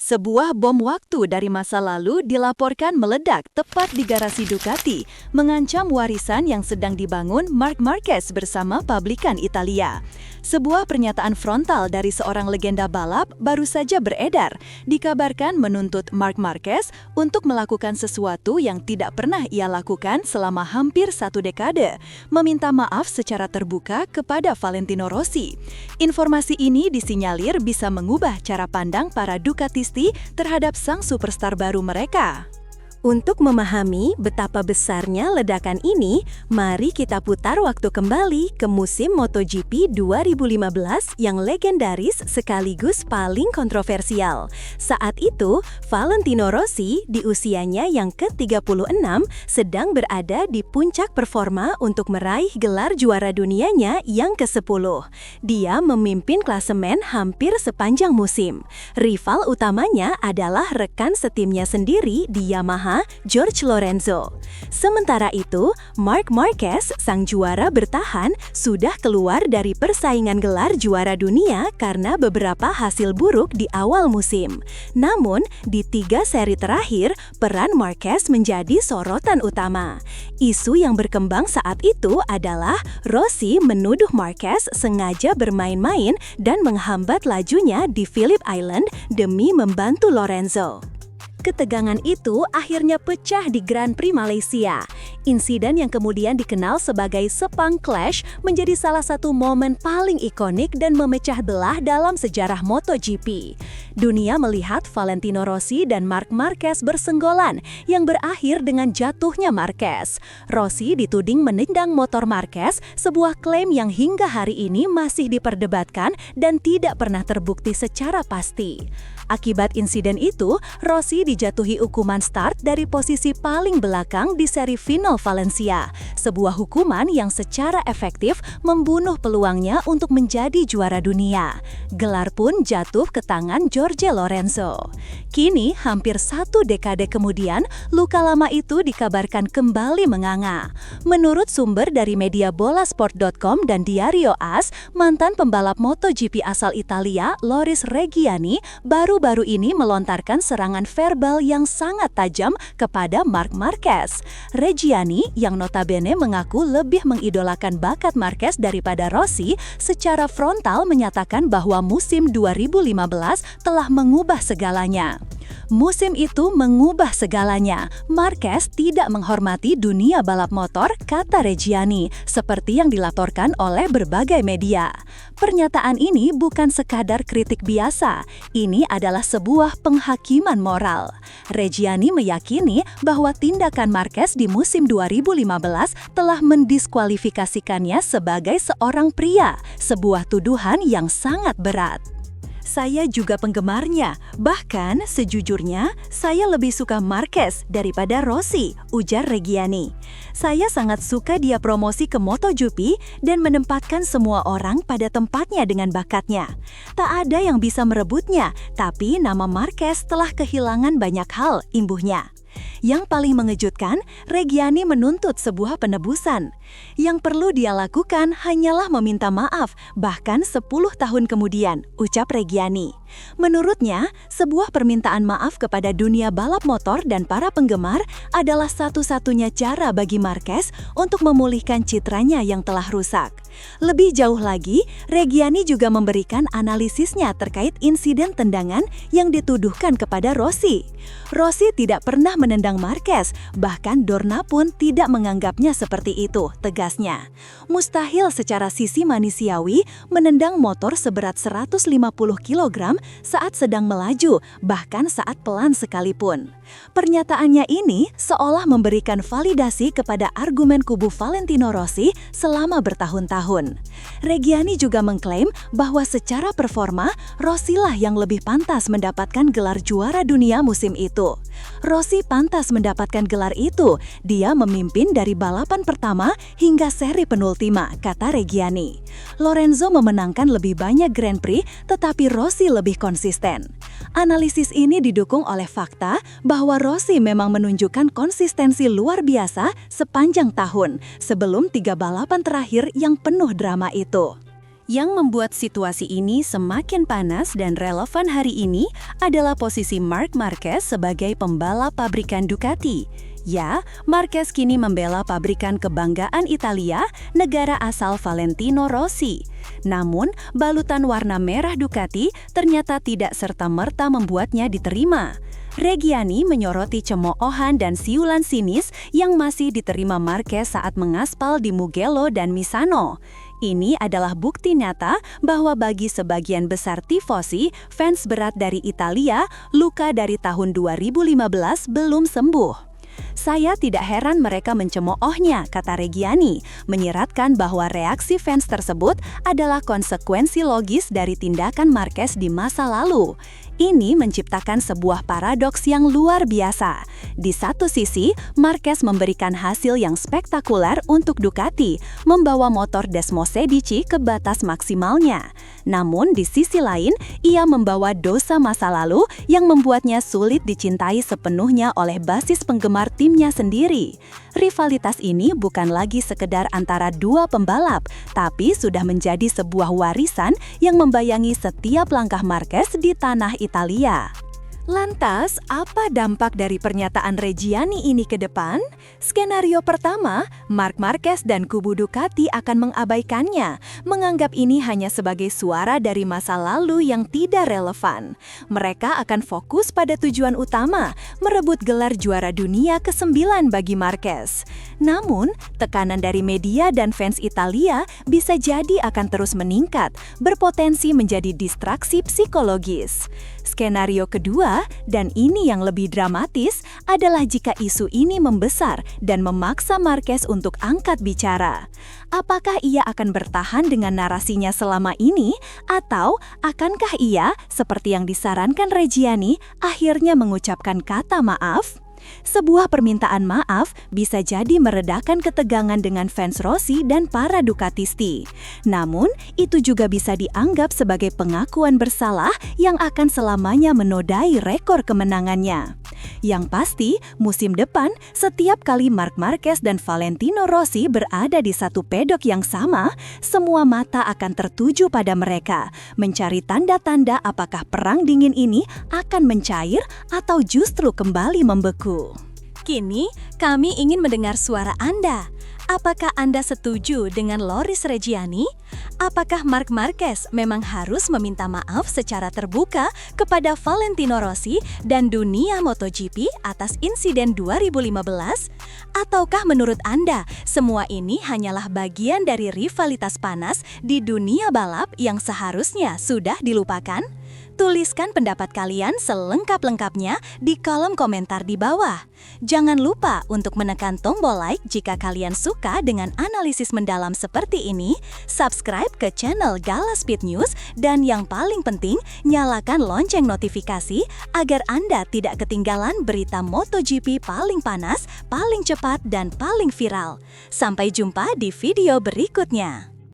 Sebuah bom waktu dari masa lalu dilaporkan meledak tepat di garasi Ducati, mengancam warisan yang sedang dibangun Marc Marquez bersama pabrikan Italia. Sebuah pernyataan frontal dari seorang legenda balap baru saja beredar, dikabarkan menuntut Marc Marquez untuk melakukan sesuatu yang tidak pernah ia lakukan selama hampir 1 dekade, meminta maaf secara terbuka kepada Valentino Rossi. Informasi ini disinyalir bisa mengubah cara pandang para Ducatisti terhadap sang superstar baru mereka. Untuk memahami betapa besarnya ledakan ini, mari kita putar waktu kembali ke musim MotoGP 2015 yang legendaris sekaligus paling kontroversial. Saat itu, Valentino Rossi di usianya yang ke-36 sedang berada di puncak performa untuk meraih gelar juara dunianya yang ke-10. Dia memimpin klasemen hampir sepanjang musim. Rival utamanya adalah rekan setimnya sendiri di Yamaha, Jorge Lorenzo. Sementara itu, Marc Marquez, sang juara bertahan, sudah keluar dari persaingan gelar juara dunia karena beberapa hasil buruk di awal musim. Namun, di 3 seri terakhir, peran Marquez menjadi sorotan utama. Isu yang berkembang saat itu adalah Rossi menuduh Marquez sengaja bermain-main dan menghambat lajunya di Phillip Island demi membantu Lorenzo. Ketegangan itu akhirnya pecah di Grand Prix Malaysia. Insiden yang kemudian dikenal sebagai Sepang Clash menjadi salah satu momen paling ikonik dan memecah belah dalam sejarah MotoGP. Dunia melihat Valentino Rossi dan Marc Marquez bersenggolan yang berakhir dengan jatuhnya Marquez. Rossi dituding menendang motor Marquez, sebuah klaim yang hingga hari ini masih diperdebatkan dan tidak pernah terbukti secara pasti. Akibat insiden itu, Rossi dijatuhi hukuman start dari posisi paling belakang di seri final Valencia, sebuah hukuman yang secara efektif membunuh peluangnya untuk menjadi juara dunia. Gelar pun jatuh ke tangan Jorge Lorenzo. Kini, hampir 1 dekade kemudian, luka lama itu dikabarkan kembali menganga. Menurut sumber dari media bolasport.com dan Diario AS, mantan pembalap MotoGP asal Italia, Loris Reggiani, baru-baru ini melontarkan serangan verbal yang sangat tajam kepada Marc Marquez. Reggiani, yang notabene mengaku lebih mengidolakan bakat Marquez daripada Rossi, secara frontal menyatakan bahwa musim 2015 telah mengubah segalanya. Musim itu mengubah segalanya. Marquez tidak menghormati dunia balap motor, kata Reggiani, seperti yang dilaporkan oleh berbagai media. Pernyataan ini bukan sekadar kritik biasa, ini adalah sebuah penghakiman moral. Reggiani meyakini bahwa tindakan Marquez di musim 2015 telah mendiskualifikasikannya sebagai seorang pria, sebuah tuduhan yang sangat berat. Saya juga penggemarnya, bahkan sejujurnya saya lebih suka Marquez daripada Rossi, ujar Reggiani. Saya sangat suka dia promosi ke MotoGP dan menempatkan semua orang pada tempatnya dengan bakatnya. Tak ada yang bisa merebutnya, tapi nama Marquez telah kehilangan banyak hal, imbuhnya. Yang paling mengejutkan, Reggiani menuntut sebuah penebusan. Yang perlu dia lakukan hanyalah meminta maaf, bahkan 10 tahun kemudian, ucap Reggiani. Menurutnya, sebuah permintaan maaf kepada dunia balap motor dan para penggemar adalah satu-satunya cara bagi Marquez untuk memulihkan citranya yang telah rusak. Lebih jauh lagi, Reggiani juga memberikan analisisnya terkait insiden tendangan yang dituduhkan kepada Rossi. Rossi tidak pernah menendang Marquez, bahkan Dorna pun tidak menganggapnya seperti itu, tegasnya. Mustahil secara sisi manusiawi menendang motor seberat 150 kg saat sedang melaju, bahkan saat pelan sekalipun. Pernyataannya ini seolah memberikan validasi kepada argumen kubu Valentino Rossi selama bertahun-tahun. Reggiani juga mengklaim bahwa secara performa, Rossi lah yang lebih pantas mendapatkan gelar juara dunia musim itu. Rossi pantas mendapatkan gelar itu, dia memimpin dari balapan pertama hingga seri penultima, kata Reggiani. Lorenzo memenangkan lebih banyak Grand Prix, tetapi Rossi lebih konsisten. Analisis ini didukung oleh fakta bahwa Rossi memang menunjukkan konsistensi luar biasa sepanjang tahun, sebelum 3 balapan terakhir yang penuh drama itu. Yang membuat situasi ini semakin panas dan relevan hari ini adalah posisi Marc Marquez sebagai pembalap pabrikan Ducati. Ya, Marquez kini membela pabrikan kebanggaan Italia, negara asal Valentino Rossi. Namun, balutan warna merah Ducati ternyata tidak serta-merta membuatnya diterima. Reggiani menyoroti cemoohan dan siulan sinis yang masih diterima Marquez saat mengaspal di Mugello dan Misano. Ini adalah bukti nyata bahwa bagi sebagian besar tifosi, fans berat dari Italia, luka dari tahun 2015 belum sembuh. Saya tidak heran mereka mencemoohnya, kata Reggiani, menyiratkan bahwa reaksi fans tersebut adalah konsekuensi logis dari tindakan Marquez di masa lalu. Ini menciptakan sebuah paradoks yang luar biasa. Di satu sisi, Marquez memberikan hasil yang spektakuler untuk Ducati, membawa motor Desmosedici ke batas maksimalnya. Namun, di sisi lain, ia membawa dosa masa lalu yang membuatnya sulit dicintai sepenuhnya oleh basis penggemar timnya sendiri. Rivalitas ini bukan lagi sekedar antara dua pembalap, tapi sudah menjadi sebuah warisan yang membayangi setiap langkah Marquez di tanah Italia. Lantas, apa dampak dari pernyataan Reggiani ini ke depan? Skenario pertama, Marc Marquez dan kubu Ducati akan mengabaikannya, menganggap ini hanya sebagai suara dari masa lalu yang tidak relevan. Mereka akan fokus pada tujuan utama, merebut gelar juara dunia ke-9 bagi Marquez. Namun, tekanan dari media dan fans Italia bisa jadi akan terus meningkat, berpotensi menjadi distraksi psikologis. Skenario kedua, dan ini yang lebih dramatis, adalah jika isu ini membesar dan memaksa Marquez untuk angkat bicara. Apakah ia akan bertahan dengan narasinya selama ini, atau akankah ia, seperti yang disarankan Reggiani, akhirnya mengucapkan kata maaf? Sebuah permintaan maaf bisa jadi meredakan ketegangan dengan fans Rossi dan para Ducatisti. Namun, itu juga bisa dianggap sebagai pengakuan bersalah yang akan selamanya menodai rekor kemenangannya. Yang pasti, musim depan, setiap kali Marc Marquez dan Valentino Rossi berada di satu pedok yang sama, semua mata akan tertuju pada mereka, mencari tanda-tanda apakah perang dingin ini akan mencair atau justru kembali membeku. Kini, kami ingin mendengar suara Anda. Apakah Anda setuju dengan Loris Reggiani? Apakah Marc Marquez memang harus meminta maaf secara terbuka kepada Valentino Rossi dan dunia MotoGP atas insiden 2015? Ataukah menurut Anda, semua ini hanyalah bagian dari rivalitas panas di dunia balap yang seharusnya sudah dilupakan? Tuliskan pendapat kalian selengkap-lengkapnya di kolom komentar di bawah. Jangan lupa untuk menekan tombol like jika kalian suka dengan analisis mendalam seperti ini, subscribe ke channel Gala Speed News, dan yang paling penting, nyalakan lonceng notifikasi agar Anda tidak ketinggalan berita MotoGP paling panas, paling cepat, dan paling viral. Sampai jumpa di video berikutnya.